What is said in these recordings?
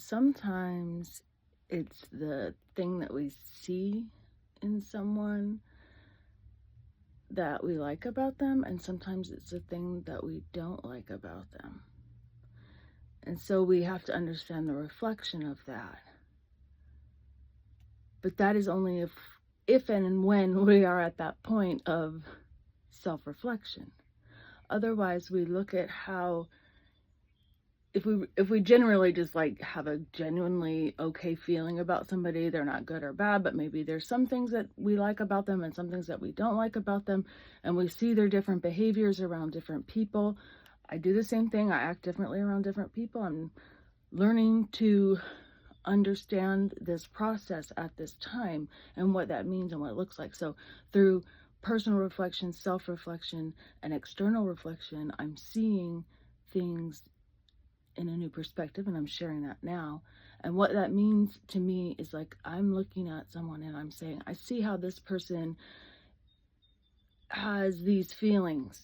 sometimes it's the thing that we see in someone that we like about them, and sometimes it's the thing that we don't like about them. And so we have to understand the reflection of that. But that is only if and when we are at that point of self-reflection. Otherwise, we look at how if we generally just like have a genuinely okay feeling about somebody, they're not good or bad, but maybe there's some things that we like about them and some things that we don't like about them, and we see their different behaviors around different people. I do the same thing. I act differently around different people. I'm learning to understand this process at this time and what that means and what it looks like. So through personal reflection, self-reflection, and external reflection, I'm seeing things in a new perspective, and I'm sharing that now. And what that means to me is like I'm looking at someone and I'm saying, I see how this person has these feelings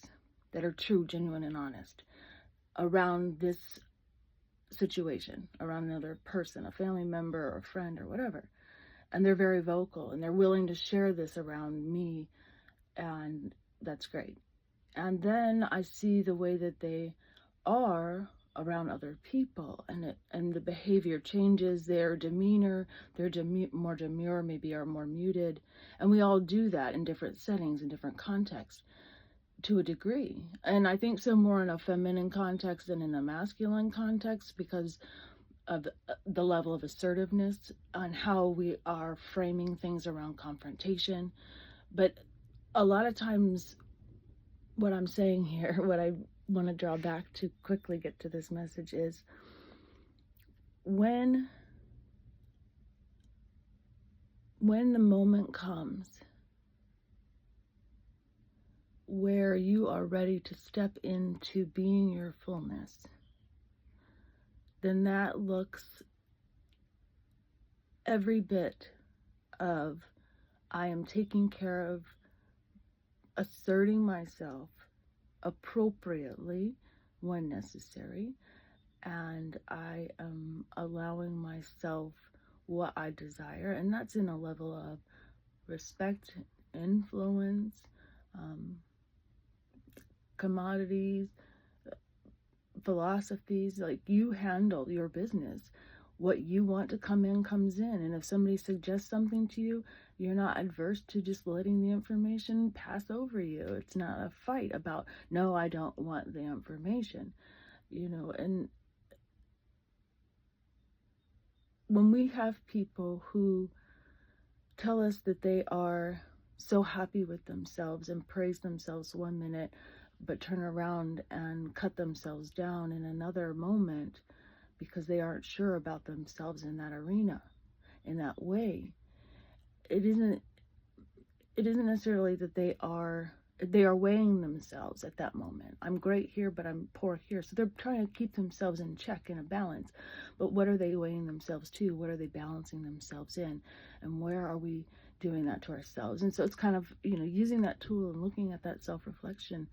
that are true, genuine, and honest around this situation, around another person, a family member or a friend or whatever. And they're very vocal and they're willing to share this around me, and that's great. And then I see the way that they are around other people, and the behavior changes, their demeanor, they're more demure, maybe are more muted, and we all do that in different settings, in different contexts to a degree. And I think so more in a feminine context than in a masculine context because of the level of assertiveness on how we are framing things around confrontation. But a lot of times what I'm saying here, what I want to draw back to quickly get to this message is when the moment comes where you are ready to step into being your fullness, then that looks every bit of I am taking care of asserting myself appropriately when necessary, and I am allowing myself what I desire, and that's in a level of respect, influence, commodities, philosophies. Like, you handle your business. What you want to come in comes in, and if somebody suggests something to you, you're not adverse to just letting the information pass over you. It's not a fight about, no, I don't want the information, and when we have people who tell us that they are so happy with themselves and praise themselves one minute, but turn around and cut themselves down in another moment because they aren't sure about themselves in that arena, in that way, it isn't necessarily that they are weighing themselves at that moment. I'm great here, but I'm poor here. So they're trying to keep themselves in check, in a balance. But what are they weighing themselves to? What are they balancing themselves in? And where are we doing that to ourselves? And so it's kind of, using that tool and looking at that self-reflection.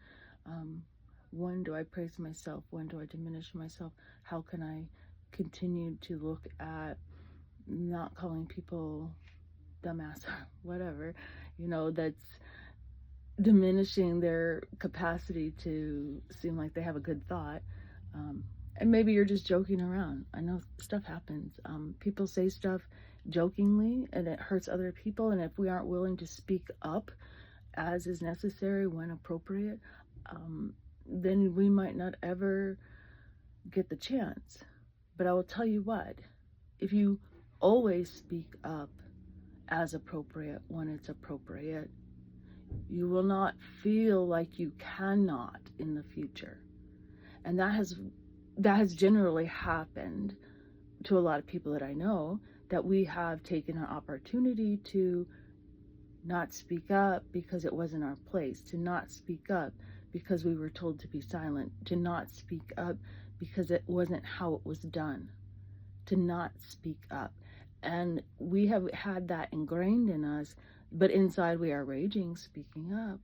When do I praise myself? When do I diminish myself? How can I continue to look at not calling people dumbass or whatever, that's diminishing their capacity to seem like they have a good thought. And maybe you're just joking around. I know stuff happens. People say stuff jokingly and it hurts other people. And if we aren't willing to speak up as is necessary when appropriate, then we might not ever get the chance. But I will tell you what, if you always speak up as appropriate when it's appropriate, you will not feel like you cannot in the future. And that has generally happened to a lot of people that I know, that we have taken an opportunity to not speak up because it wasn't our place, to not speak up because we were told to be silent, to not speak up because it wasn't how it was done, to not speak up. And we have had that ingrained in us, but inside we are raging, speaking up.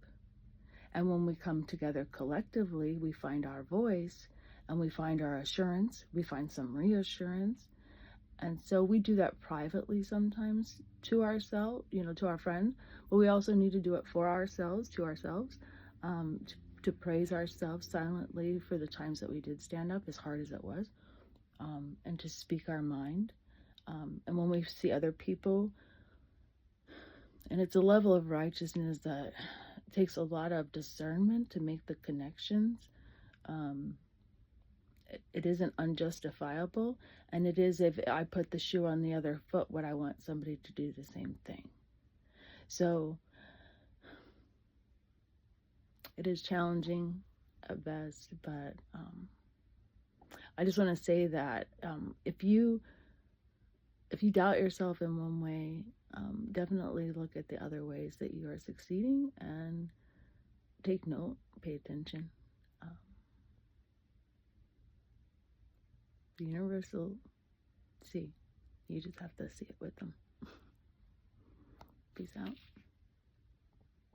And when we come together collectively, we find our voice and we find our assurance, we find some reassurance, And so we do that privately sometimes to ourselves, to our friends, but we also need to do it for ourselves, to ourselves, to praise ourselves silently for the times that we did stand up, as hard as it was, and to speak our mind. And when we see other people, and it's a level of righteousness that takes a lot of discernment to make the connections. It isn't unjustifiable, and it is, if I put the shoe on the other foot, would I want somebody to do the same thing? So it is challenging at best, but I just want to say that if you doubt yourself in one way, definitely look at the other ways that you are succeeding and take note, pay attention. The universe will see. You just have to see it with them. Peace out.